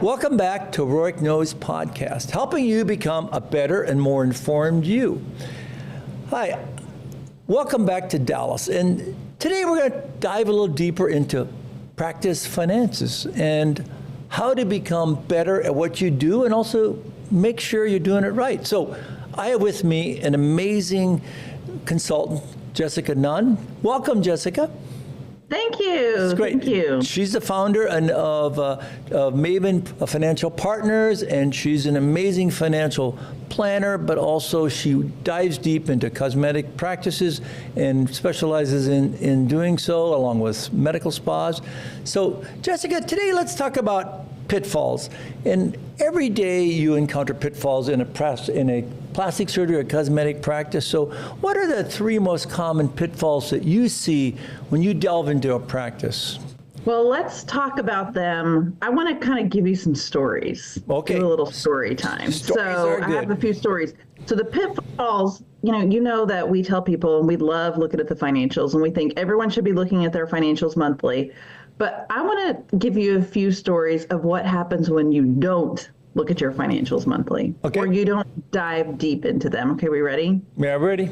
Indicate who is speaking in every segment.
Speaker 1: Welcome back to Rohrich Knows Podcast, helping you become a better and more informed you. Hi, welcome back to Dallas. And today we're going to dive a little deeper into practice finances and how to become better at what you do and also make sure you're doing it right. So I have with me an amazing consultant, Jessica Nunn. Welcome, Jessica.
Speaker 2: Thank you.
Speaker 1: It's great.
Speaker 2: Thank you.
Speaker 1: She's the founder of Maven Financial Partners, and she's an amazing financial planner, but also she dives deep into cosmetic practices and specializes in doing so along with medical spas. So, Jessica, today let's talk about pitfalls. And every day you encounter pitfalls in a plastic surgery or cosmetic practice. So what are the three most common pitfalls that you see when you delve into a practice?
Speaker 2: Well, let's talk about them. I want to kind of give you some stories.
Speaker 1: Okay.
Speaker 2: Do a little story time.
Speaker 1: Stories
Speaker 2: I have a few stories. So the pitfalls, you know that we tell people, and we love looking at the financials, and we think everyone should be looking at their financials monthly. But I want to give you a few stories of what happens when you don't look at your financials monthly, or you don't dive deep into them. Okay, we ready?
Speaker 1: Yeah, ready.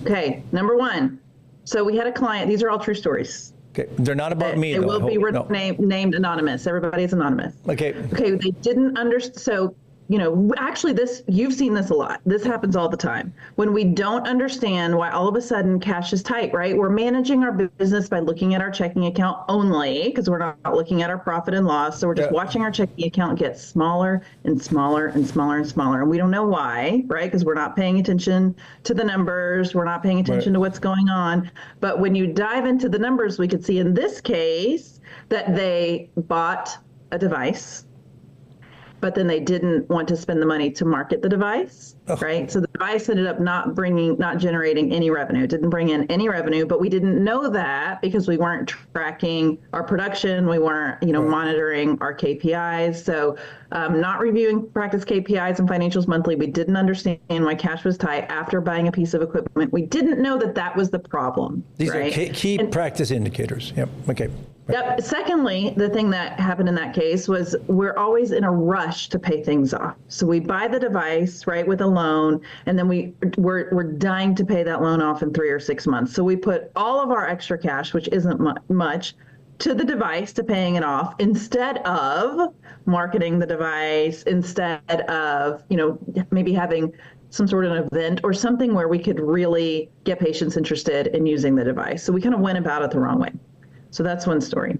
Speaker 2: Okay, number one. So we had a client. These are all true stories.
Speaker 1: Okay, they're not about me.
Speaker 2: It will be named anonymous. Everybody's anonymous.
Speaker 1: Okay.
Speaker 2: Okay, they didn't understand. So, actually you've seen this a lot. This happens all the time. When we don't understand why all of a sudden cash is tight, right? We're managing our business by looking at our checking account only because we're not looking at our profit and loss. So we're just watching our checking account get smaller and smaller and smaller and smaller. And we don't know why, right? Because we're not paying attention to the numbers. We're not paying attention to what's going on. But when you dive into the numbers, we could see in this case that they bought a device, but then they didn't want to spend the money to market the device, right? So the device ended up not generating any revenue. It didn't bring in any revenue, but we didn't know that because we weren't tracking our production. We weren't, monitoring our KPIs. So not reviewing practice KPIs and financials monthly. We didn't understand why cash was tight after buying a piece of equipment. We didn't know that that was the problem.
Speaker 1: These
Speaker 2: right?
Speaker 1: are key practice indicators. Yep. Okay.
Speaker 2: Yep. Secondly, the thing that happened in that case was we're always in a rush to pay things off. So we buy the device, right, with a loan, and then we're dying to pay that loan off in 3 or 6 months. So we put all of our extra cash, which isn't much, to the device to paying it off instead of marketing the device, instead of, maybe having some sort of event or something where we could really get patients interested in using the device. So we kind of went about it the wrong way. So that's one story.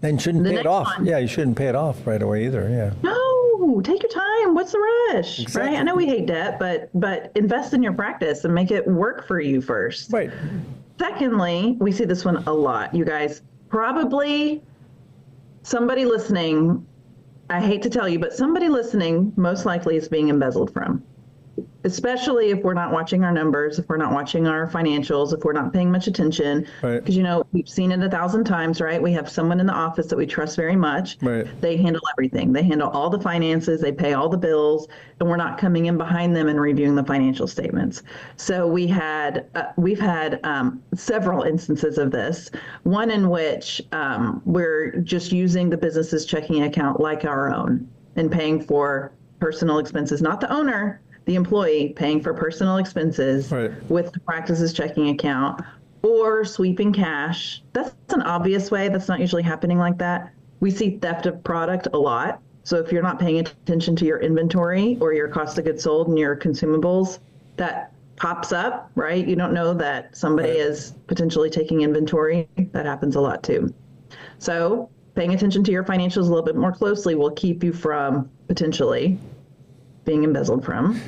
Speaker 1: And shouldn't pay it off. Yeah, you shouldn't pay it off right away either. Yeah.
Speaker 2: No, take your time. What's the rush?
Speaker 1: Exactly.
Speaker 2: Right? I know we hate debt, but invest in your practice and make it work for you first.
Speaker 1: Right.
Speaker 2: Secondly, we see this one a lot. You guys, probably somebody listening, I hate to tell you, but somebody listening most likely is being embezzled from. Especially if we're not watching our numbers, if we're not watching our financials, if we're not paying much attention.
Speaker 1: Right.
Speaker 2: Because, we've seen it 1,000 times, right? We have someone in the office that we trust very much.
Speaker 1: Right.
Speaker 2: They handle everything. They handle all the finances. They pay all the bills, and we're not coming in behind them and reviewing the financial statements. So we've had several instances of this. One in which we're just using the business's checking account like our own and paying for personal expenses, not the owner, the employee paying for personal expenses with the practice's checking account, or sweeping cash. That's an obvious way. That's not usually happening like that. We see theft of product a lot. So if you're not paying attention to your inventory or your cost of goods sold and your consumables, that pops up, right? You don't know that somebody is potentially taking inventory. That happens a lot too. So paying attention to your financials a little bit more closely will keep you from potentially being embezzled from.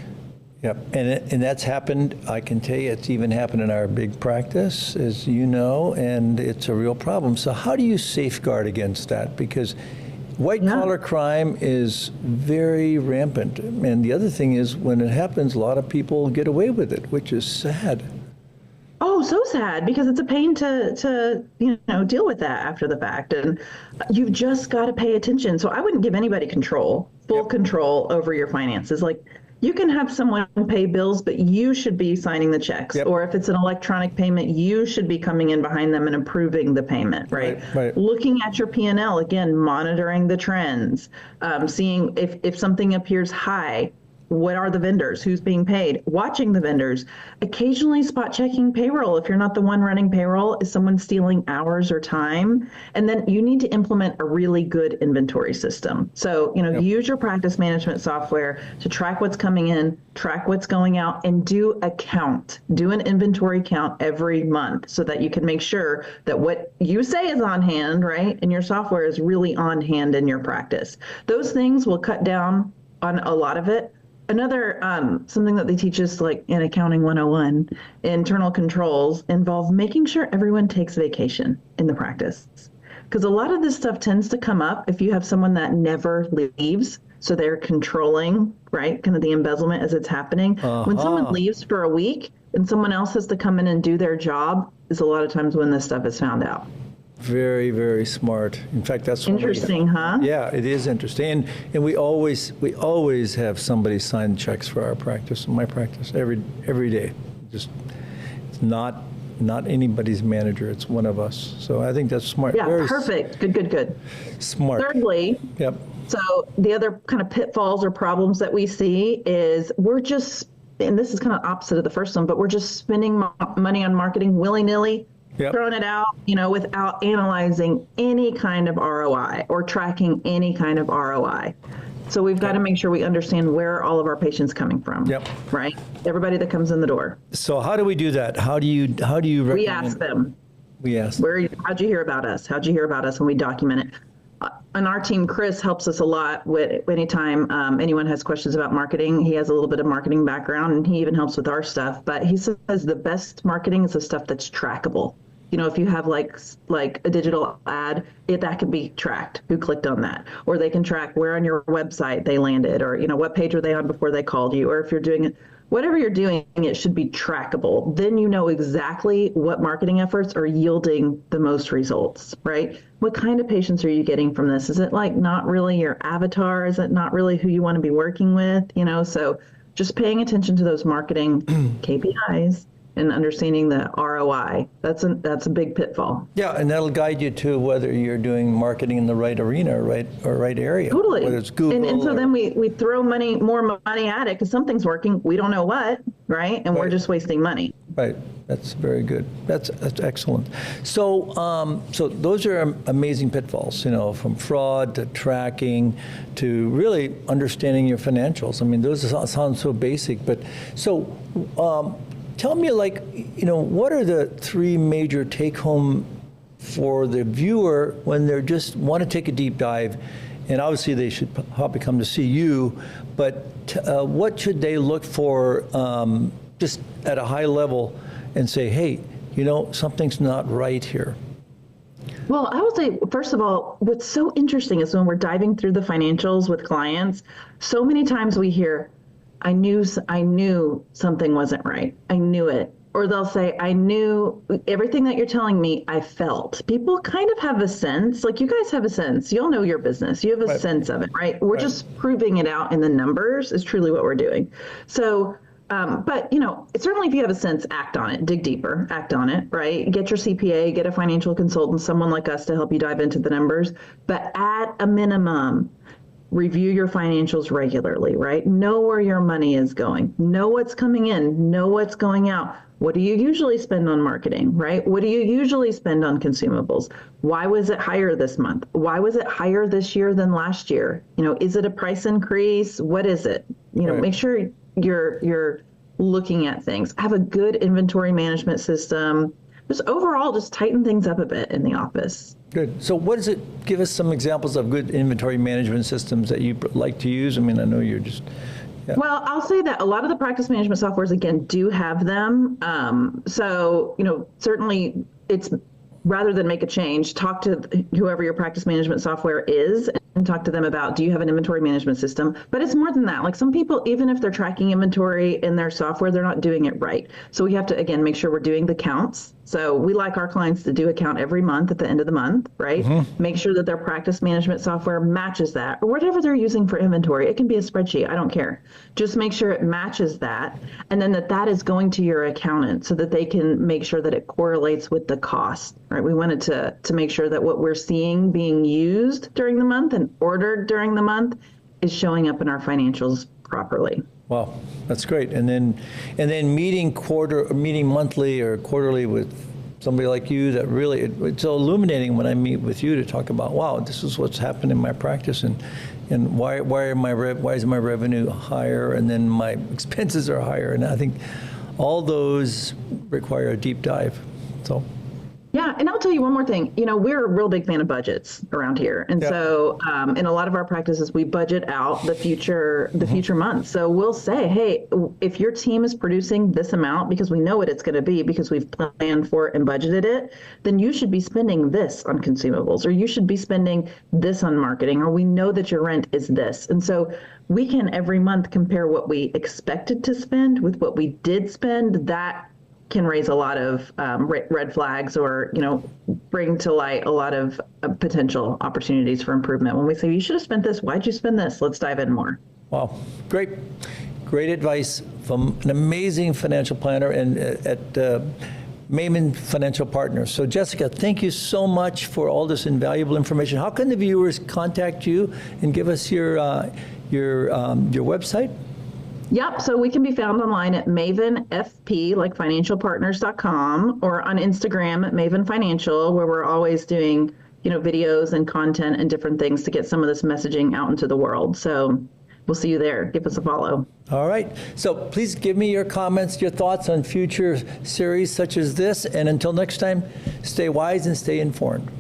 Speaker 1: Yep, and that's happened. I can tell you, it's even happened in our big practice, as you know, and it's a real problem. So how do you safeguard against that? Because white-collar crime is very rampant. And the other thing is, when it happens, a lot of people get away with it, which is sad.
Speaker 2: Oh, so sad, because it's a pain to deal with that after the fact. And you've just got to pay attention. So I wouldn't give anybody full control over your finances. Like, You can have someone pay bills, but you should be signing the checks.
Speaker 1: Yep.
Speaker 2: Or if it's an electronic payment, you should be coming in behind them and approving the payment, right?
Speaker 1: Right.
Speaker 2: Looking at your P&L, again, monitoring the trends, seeing if something appears high, what are the vendors? Who's being paid? Watching the vendors. Occasionally spot checking payroll. If you're not the one running payroll, is someone stealing hours or time? And then you need to implement a really good inventory system. So, use your practice management software to track what's coming in, track what's going out, and do a count. Do an inventory count every month so that you can make sure that what you say is on hand, right, and your software is really on hand in your practice. Those things will cut down on a lot of it. Another something that they teach us, like in Accounting 101, internal controls involve making sure everyone takes vacation in the practice. Because a lot of this stuff tends to come up if you have someone that never leaves. So they're controlling, right, kind of the embezzlement as it's happening. When someone leaves for a week and someone else has to come in and do their job is a lot of times when this stuff is found out.
Speaker 1: Very, very smart. In fact, that's
Speaker 2: interesting, huh?
Speaker 1: Yeah, it is interesting, and we always have somebody sign checks for our practice, my practice, every day. Just it's not anybody's manager; it's one of us. So I think that's smart.
Speaker 2: Yeah,
Speaker 1: very
Speaker 2: perfect. Good.
Speaker 1: Smart.
Speaker 2: Thirdly,
Speaker 1: yep.
Speaker 2: So the other kind of pitfalls or problems that we see is we're just, and this is kind of opposite of the first one, but we're just spending money on marketing willy-nilly. Yep. Throwing it out, without analyzing any kind of ROI or tracking any kind of ROI. So we've got to make sure we understand where all of our patients coming from.
Speaker 1: Yep.
Speaker 2: Right. Everybody that comes in the door.
Speaker 1: So how do we do that? How do you recommend?
Speaker 2: We ask them.
Speaker 1: We ask.
Speaker 2: How'd you hear about us? How'd you hear about us? And we document it. On our team, Chris helps us a lot with anytime anyone has questions about marketing. He has a little bit of marketing background, and he even helps with our stuff. But he says the best marketing is the stuff that's trackable. If you have like a digital ad, that can be tracked, who clicked on that, or they can track where on your website they landed, or what page were they on before they called you, or if you're doing it, whatever you're doing, it should be trackable. Then you know exactly what marketing efforts are yielding the most results, right? What kind of patients are you getting from this? Is it like not really your avatar? Is it not really who you want to be working with? So just paying attention to those marketing KPIs and understanding the ROI. That's a big pitfall.
Speaker 1: Yeah, and that'll guide you to whether you're doing marketing in the right arena, or right area.
Speaker 2: Totally.
Speaker 1: Whether it's Google.
Speaker 2: And so then we throw more money at it because something's working. We don't know what, right? And we're just wasting money.
Speaker 1: Right. That's very good. That's excellent. So so those are amazing pitfalls, from fraud to tracking to really understanding your financials. I mean, those sound so basic, but so tell me, what are the three major take-home for the viewer when they just want to take a deep dive? And obviously they should probably come to see you, but what should they look for just at a high level and say, hey, something's not right here?
Speaker 2: Well, I would say, first of all, what's so interesting is when we're diving through the financials with clients, so many times we hear, I knew something wasn't right. I knew it. Or they'll say, I knew everything that you're telling me, I felt. People kind of have a sense, like you guys have a sense. You'll know your business. You have a sense of it, right? We're just proving it out in the numbers is truly what we're doing. So, but, certainly if you have a sense, act on it, dig deeper, act on it, right? Get your CPA, get a financial consultant, someone like us to help you dive into the numbers. But at a minimum, review your financials regularly, right? Know where your money is going. Know what's coming in. Know what's going out. What do you usually spend on marketing, right? What do you usually spend on consumables? Why was it higher this month? Why was it higher this year than last year? Is it a price increase? What is it? Make sure you're looking at things. Have a good inventory management system. Just overall, just tighten things up a bit in the office.
Speaker 1: Good. So what is it? Give us some examples of good inventory management systems that you like to use. I mean, I know you're just... Yeah.
Speaker 2: Well, I'll say that a lot of the practice management softwares, again, do have them. So, certainly it's rather than make a change, talk to whoever your practice management software is and talk to them about, do you have an inventory management system? But it's more than that. Like some people, even if they're tracking inventory in their software, they're not doing it right. So we have to, again, make sure we're doing the counts, So we like our clients to do a count every month at the end of the month, right? Make sure that their practice management software matches that, or whatever they're using for inventory. It can be a spreadsheet, I don't care. Just make sure it matches that, and then that is going to your accountant so that they can make sure that it correlates with the cost, right? We wanted to make sure that what we're seeing being used during the month and ordered during the month is showing up in our financials properly.
Speaker 1: Wow, that's great. And then meeting monthly or quarterly with somebody like you, that really, it's so illuminating when I meet with you to talk about, wow, this is what's happened in my practice, and why is my revenue higher, and then my expenses are higher. And I think all those require a deep dive. So.
Speaker 2: Yeah, and I'll tell you one more thing. We're a real big fan of budgets around here, and so in a lot of our practices, we budget out the future months. So we'll say, hey, if your team is producing this amount, because we know what it's going to be, because we've planned for it and budgeted it, then you should be spending this on consumables, or you should be spending this on marketing, or we know that your rent is this. And so we can every month compare what we expected to spend with what we did spend. That can raise a lot of red flags, or bring to light a lot of potential opportunities for improvement. When we say, you should have spent this, why'd you spend this? Let's dive in more.
Speaker 1: Wow, great advice from an amazing financial planner and at Maven Financial Partners. So Jessica, thank you so much for all this invaluable information. How can the viewers contact you and give us your website?
Speaker 2: Yep. So we can be found online at MavenFP, like financialpartners.com, or on Instagram at Maven Financial, where we're always doing, videos and content and different things to get some of this messaging out into the world. So we'll see you there. Give us a follow.
Speaker 1: All right. So please give me your comments, your thoughts on future series such as this. And until next time, stay wise and stay informed.